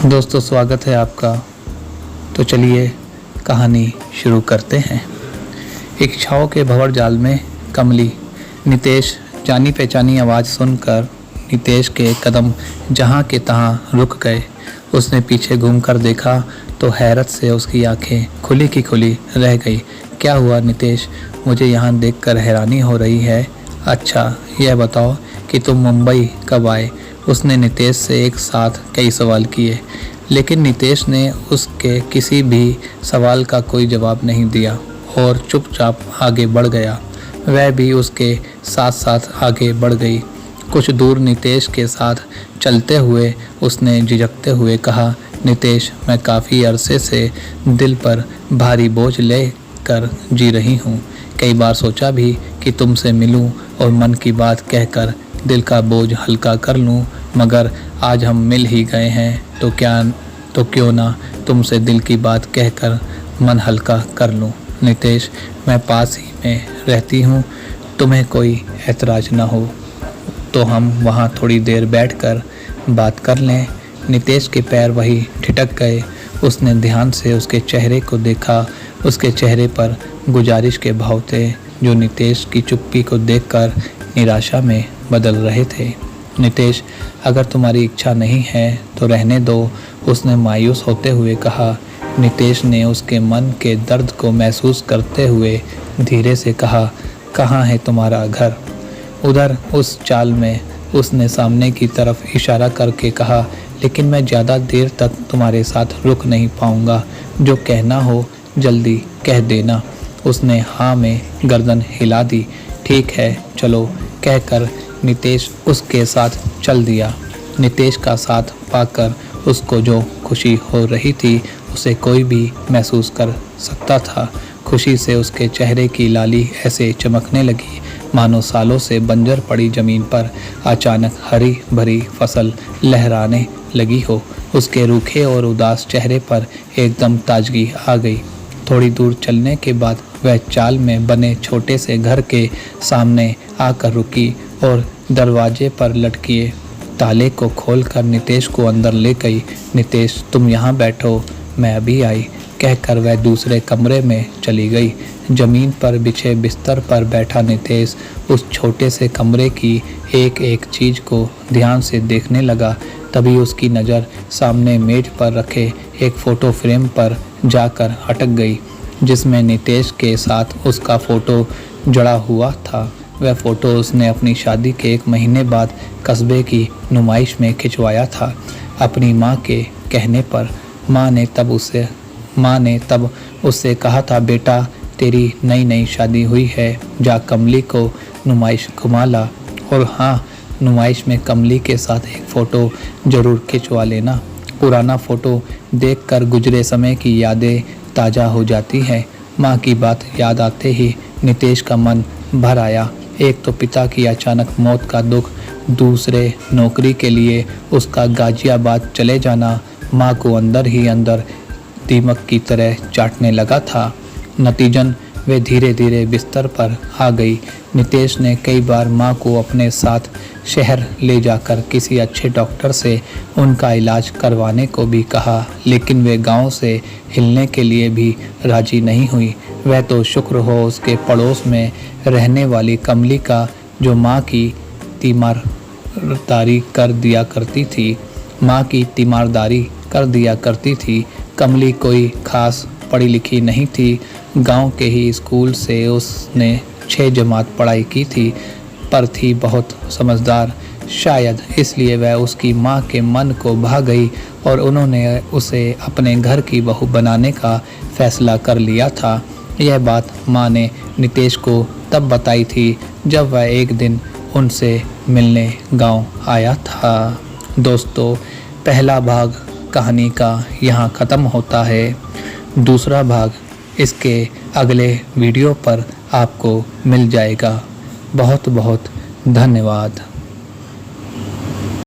दोस्तों, स्वागत है आपका। तो चलिए कहानी शुरू करते हैं। इच्छाओं के भंवर जाल में कमली। नितेश। जानी पहचानी आवाज़ सुनकर नितेश के कदम जहाँ के तहाँ रुक गए। उसने पीछे घूमकर देखा तो हैरत से उसकी आंखें खुली की खुली रह गई। क्या हुआ नितेश? मुझे यहाँ देखकर हैरानी हो रही है। अच्छा, यह बताओ कि तुम मुंबई कब आए? उसने नितेश से एक साथ कई सवाल किए, लेकिन नितेश ने उसके किसी भी सवाल का कोई जवाब नहीं दिया और चुपचाप आगे बढ़ गया। वह भी उसके साथ साथ आगे बढ़ गई। कुछ दूर नितेश के साथ चलते हुए उसने झिझकते हुए कहा, नितेश, मैं काफ़ी अरसे से दिल पर भारी बोझ लेकर जी रही हूँ। कई बार सोचा भी कि तुमसे मिलूं और मन की बात कहकर दिल का बोझ हल्का कर लूं, मगर आज हम मिल ही गए हैं तो क्यों ना तुमसे दिल की बात कहकर मन हल्का कर लूं। नितेश, मैं पास ही में रहती हूँ, तुम्हें कोई ऐतराज़ ना हो तो हम वहाँ थोड़ी देर बैठकर बात कर लें। नितेश के पैर वही ठिठक गए। उसने ध्यान से उसके चेहरे को देखा। उसके चेहरे पर गुजारिश के भाव थे जो नितेश की चुप्पी को देखकर निराशा में बदल रहे थे। नितेश, अगर तुम्हारी इच्छा नहीं है तो रहने दो, उसने मायूस होते हुए कहा। नितेश ने उसके मन के दर्द को महसूस करते हुए धीरे से कहा, कहाँ है तुम्हारा घर? उधर उस चाल में उसने सामने की तरफ इशारा करके कहा, लेकिन मैं ज़्यादा देर तक तुम्हारे साथ रुक नहीं पाऊँगा। जो कहना हो जल्दी कह देना। उसने हाँ में गर्दन हिला दी। ठीक है, चलो, कहकर नितेश उसके साथ चल दिया। नितेश का साथ पाकर उसको जो खुशी हो रही थी उसे कोई भी महसूस कर सकता था। खुशी से उसके चेहरे की लाली ऐसे चमकने लगी मानो सालों से बंजर पड़ी ज़मीन पर अचानक हरी भरी फसल लहराने लगी हो। उसके रूखे और उदास चेहरे पर एकदम ताजगी आ गई। थोड़ी दूर चलने के बाद वह चाल में बने छोटे से घर के सामने आकर रुकी और दरवाजे पर लटकिए ताले को खोलकर नितेश को अंदर ले गई। नितेश, तुम यहाँ बैठो, मैं अभी आई, कहकर वह दूसरे कमरे में चली गई। जमीन पर बिछे बिस्तर पर बैठा नितेश उस छोटे से कमरे की एक एक चीज़ को ध्यान से देखने लगा। तभी उसकी नज़र सामने मेज पर रखे एक फ़ोटो फ्रेम पर जाकर अटक गई, जिसमें नितेश के साथ उसका फ़ोटो जड़ा हुआ था। वह फ़ोटो उसने अपनी शादी के 1 महीने बाद कस्बे की नुमाइश में खिंचवाया था, अपनी माँ के कहने पर। माँ ने तब उससे कहा था, बेटा, तेरी नई शादी हुई है, जा कमली को नुमाइश घुमा ला। और हाँ, नुमाइश में कमली के साथ एक फ़ोटो ज़रूर खिंचवा लेना। पुराना फ़ोटो देखकर गुजरे समय की यादें ताज़ा हो जाती हैं। माँ की बात याद आते ही नितेश का मन भर आया। एक तो पिता की अचानक मौत का दुख, दूसरे नौकरी के लिए उसका गाजियाबाद चले जाना माँ को अंदर ही अंदर दीमक की तरह चाटने लगा था। नतीजन वे धीरे धीरे बिस्तर पर आ गई। नितेश ने कई बार माँ को अपने साथ शहर ले जाकर किसी अच्छे डॉक्टर से उनका इलाज करवाने को भी कहा, लेकिन वे गांव से हिलने के लिए भी राजी नहीं हुई। वह तो शुक्र हो उसके पड़ोस में रहने वाली कमली का, जो माँ की तीमारदारी कर दिया करती थी। कमली कोई खास पढ़ी लिखी नहीं थी। गांव के ही स्कूल से उसने 6 जमात पढ़ाई की थी, पर थी बहुत समझदार। शायद इसलिए वह उसकी माँ के मन को भा गई और उन्होंने उसे अपने घर की बहू बनाने का फैसला कर लिया था। यह बात माँ ने नितेश को तब बताई थी जब वह एक दिन उनसे मिलने गांव आया था। दोस्तों, पहला भाग कहानी का यहाँ ख़त्म होता है। दूसरा भाग इसके अगले वीडियो पर आपको मिल जाएगा। बहुत बहुत धन्यवाद।